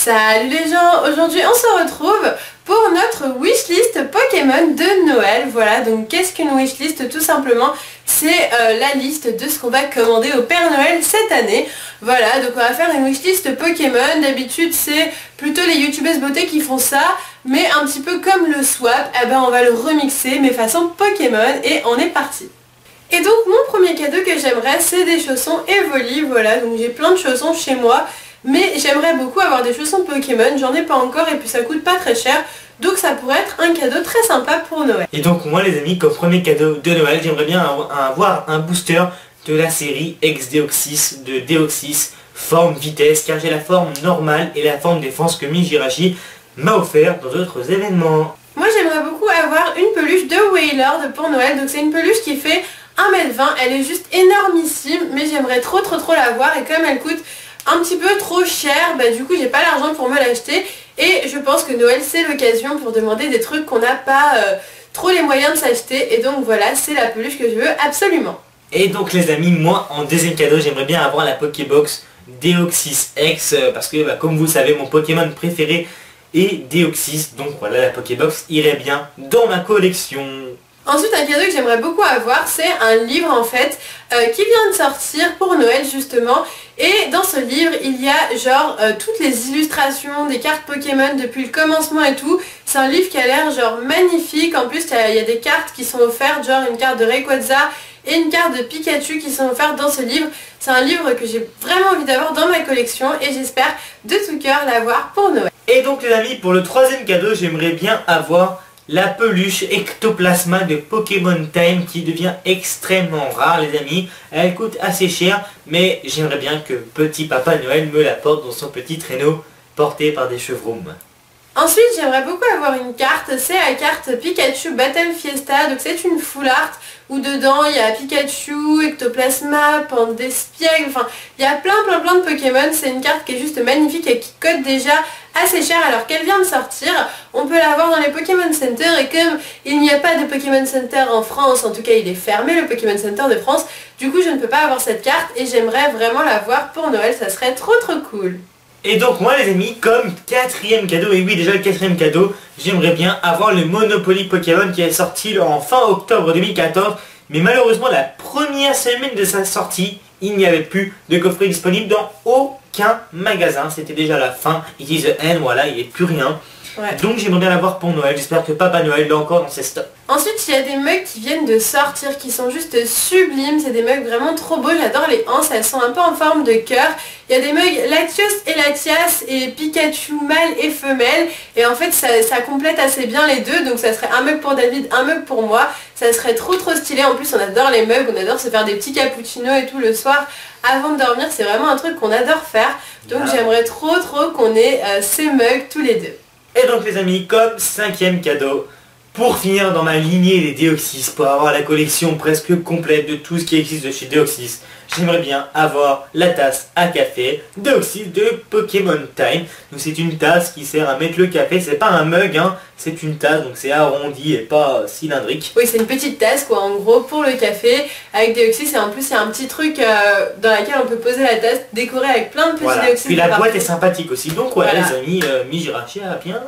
Salut les gens, aujourd'hui on se retrouve pour notre wishlist Pokémon de Noël. Voilà, donc qu'est-ce qu'une wishlist? Tout simplement, c'est la liste de ce qu'on va commander au Père Noël cette année. Voilà, donc on va faire une wishlist Pokémon. D'habitude c'est plutôt les youtubeuses beauté qui font ça, mais un petit peu comme le swap, eh ben on va le remixer mais façon Pokémon et on est parti. Et donc mon premier cadeau que j'aimerais, c'est des chaussons Evoli. Voilà, donc j'ai plein de chaussons chez moi, mais j'aimerais beaucoup avoir des chaussons Pokémon, j'en ai pas encore et puis ça coûte pas très cher, donc ça pourrait être un cadeau très sympa pour Noël. Et donc moi les amis, comme premier cadeau de Noël, j'aimerais bien avoir un booster de la série Ex-Deoxys, de Deoxys, forme vitesse, car j'ai la forme normale et la forme défense que Mijirachi m'a offert dans d'autres événements. Moi j'aimerais beaucoup avoir une peluche de Wailord pour Noël, donc c'est une peluche qui fait 1m20, elle est juste énormissime, mais j'aimerais trop l'avoir et comme elle coûte un petit peu trop cher, bah du coup j'ai pas l'argent pour me l'acheter et je pense que Noël c'est l'occasion pour demander des trucs qu'on n'a pas trop les moyens de s'acheter et donc voilà, c'est la peluche que je veux absolument. Et donc les amis, moi en deuxième cadeau j'aimerais bien avoir la Pokébox Deoxys X parce que comme vous le savez mon Pokémon préféré est Deoxys, donc voilà la Pokébox irait bien dans ma collection. Ensuite un cadeau que j'aimerais beaucoup avoir, c'est un livre en fait qui vient de sortir pour Noël justement, et dans ce livre il y a genre toutes les illustrations des cartes Pokémon depuis le commencement et tout. C'est un livre qui a l'air genre magnifique, en plus il y a des cartes qui sont offertes, genre une carte de Rayquaza et une carte de Pikachu qui sont offertes dans ce livre. C'est un livre que j'ai vraiment envie d'avoir dans ma collection et j'espère de tout cœur l'avoir pour Noël. Et donc les amis, pour le troisième cadeau j'aimerais bien avoir la peluche Ectoplasma de Pokémon Time qui devient extrêmement rare les amis. Elle coûte assez cher, mais j'aimerais bien que petit Papa Noël me la porte dans son petit traîneau porté par des chevrums. Ensuite j'aimerais beaucoup avoir une carte, c'est la carte Pikachu Battle Fiesta, donc c'est une full art où dedans il y a Pikachu, Ectoplasma, Pandespiègle, enfin il y a plein de Pokémon. C'est une carte qui est juste magnifique et qui coûte déjà assez cher alors qu'elle vient de sortir. On peut l'avoir dans les Pokémon Center et comme il n'y a pas de Pokémon Center en France, en tout cas il est fermé le Pokémon Center de France, du coup je ne peux pas avoir cette carte et j'aimerais vraiment l'avoir pour Noël, ça serait trop cool. Et donc moi les amis, comme quatrième cadeau, et oui déjà le quatrième cadeau, j'aimerais bien avoir le Monopoly Pokémon qui est sorti en fin octobre 2014, mais malheureusement la première semaine de sa sortie, il n'y avait plus de coffret disponible dans aucun magasin, c'était déjà la fin, it is the end, voilà, il n'y a plus rien. Ouais. Donc j'aimerais bien l'avoir pour Noël, j'espère que Papa Noël l'a encore dans ses stocks. Ensuite il y a des mugs qui viennent de sortir qui sont juste sublimes, c'est des mugs vraiment trop beaux, j'adore les anses, elles sont un peu en forme de cœur. Il y a des mugs Latios et Latias et Pikachu mâle et femelle et en fait ça complète assez bien les deux, donc ça serait un mug pour David, un mug pour moi, ça serait trop stylé. En plus on adore les mugs, on adore se faire des petits cappuccinos et tout le soir avant de dormir, c'est vraiment un truc qu'on adore faire, donc j'aimerais trop qu'on ait ces mugs tous les deux. Et donc les amis, comme cinquième cadeau, pour finir dans ma lignée des Deoxys, pour avoir la collection presque complète de tout ce qui existe de chez Deoxys, j'aimerais bien avoir la tasse à café Deoxys de Pokémon Time. Donc c'est une tasse qui sert à mettre le café, c'est pas un mug, hein, c'est une tasse, donc c'est arrondi et pas cylindrique. Oui, c'est une petite tasse quoi, en gros pour le café avec Deoxys, et en plus il y a un petit truc dans laquelle on peut poser la tasse, décorée avec plein de petits Deoxys. Puis la boîte est sympathique aussi, donc voilà, les amis, Mijirachi a bien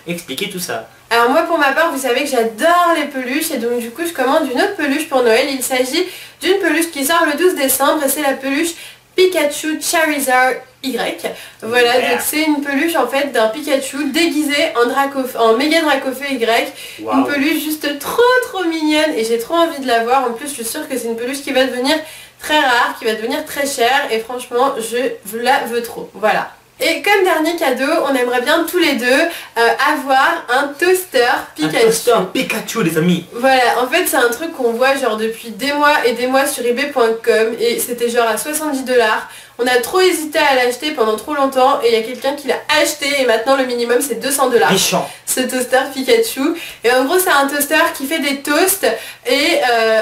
expliqué tout ça. Alors moi pour ma part vous savez que j'adore les peluches et donc du coup je commande une autre peluche pour Noël. Il s'agit d'une peluche qui sort le 12 décembre et c'est la peluche Pikachu Charizard Y. Voilà, donc c'est une peluche en fait d'un Pikachu déguisé en méga Dracofeu Y. Wow. Une peluche juste trop mignonne et j'ai trop envie de la voir. En plus je suis sûre que c'est une peluche qui va devenir très rare, qui va devenir très chère et franchement je la veux trop. Voilà. Et comme dernier cadeau, on aimerait bien tous les deux avoir un toaster Pikachu. Un toaster Pikachu les amis. Voilà, en fait c'est un truc qu'on voit genre depuis des mois et des mois sur ebay.com et c'était genre à 70 $. On a trop hésité à l'acheter pendant trop longtemps et il y a quelqu'un qui l'a acheté et maintenant le minimum c'est 200 $. Méchant. Ce toaster Pikachu. Et en gros c'est un toaster qui fait des toasts et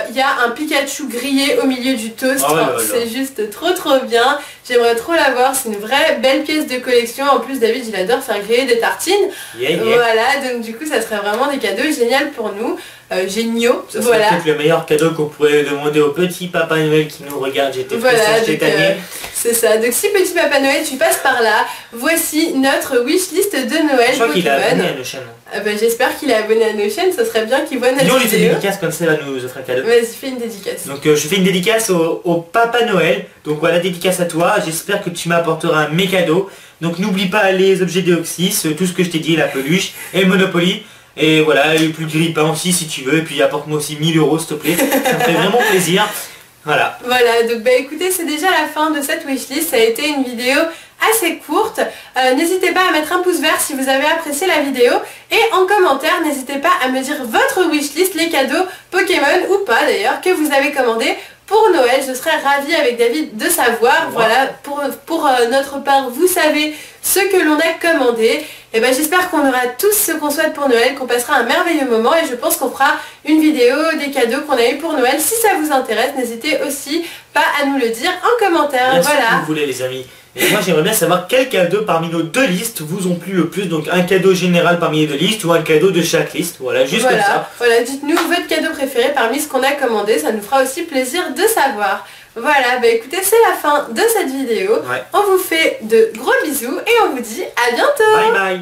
il y a un Pikachu grillé au milieu du toast. Oh c'est juste trop bien. J'aimerais trop l'avoir, c'est une vraie belle pièce de collection. En plus David il adore faire griller des tartines. Voilà, donc du coup ça serait vraiment des cadeaux géniaux pour nous. Géniaux. Ça serait peut-être le meilleur cadeau qu'on pourrait demander au petit Papa Noël qui nous regarde. J'étais cette année. C'est ça, donc si petit Papa Noël tu passes par là, voici notre wishlist de Noël Je crois qu'il a abonné Pokémon. à nos chaînes. J'espère qu'il est abonné à nos chaînes, ça serait bien qu'il voit Nous on notre lui fait une vidéo. dédicace comme ça, il va nous offrir un cadeau. Vas-y, fais une dédicace. Donc je fais une dédicace au Papa Noël. Donc voilà, dédicace à toi. J'espère que tu m'apporteras mes cadeaux. Donc n'oublie pas les objets Deoxys, tout ce que je t'ai dit, la peluche et le Monopoly. Et voilà, et plus de grippin aussi si tu veux. Et puis apporte-moi aussi 1000 € s'il te plaît. Ça me fait vraiment plaisir. Voilà. Voilà, donc bah écoutez, c'est déjà la fin de cette wishlist. Ça a été une vidéo assez courte. N'hésitez pas à mettre un pouce vert si vous avez apprécié la vidéo. Et en commentaire, n'hésitez pas à me dire votre wishlist, les cadeaux Pokémon ou pas d'ailleurs, que vous avez commandé pour Noël. Je serais ravie avec David de savoir. Voilà, pour notre part, vous savez ce que l'on a commandé. Et ben j'espère qu'on aura tous ce qu'on souhaite pour Noël, qu'on passera un merveilleux moment et je pense qu'on fera une vidéo des cadeaux qu'on a eu pour Noël. Si ça vous intéresse, n'hésitez aussi pas à nous le dire en commentaire. Bien sûr que Voilà. vous voulez les amis. Et moi j'aimerais bien savoir quel cadeau parmi nos deux listes vous ont plu le plus. Donc un cadeau général parmi les deux listes ou un cadeau de chaque liste. Voilà, juste comme ça. Voilà, dites-nous votre cadeau préféré parmi ce qu'on a commandé, ça nous fera aussi plaisir de savoir. Voilà, bah écoutez, c'est la fin de cette vidéo. Ouais. On vous fait de gros bisous et on vous dit à bientôt. Bye bye.